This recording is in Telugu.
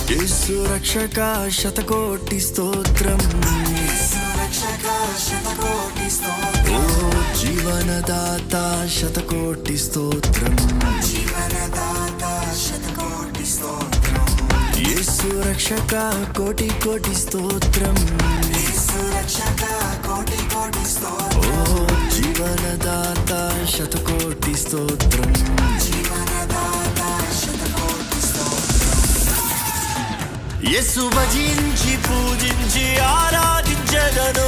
యేసు రక్షక శతకోటి స్తోత్రం, ఓ జీవనదాత శతకోటి స్తోత్రం, యేసు రక్షక కోటి కోటి స్తోత్రం, ఓ జీవనదాత శతకోటి స్తోత్రం. యేసు భజించి పూజించి ఆరాధించెదను.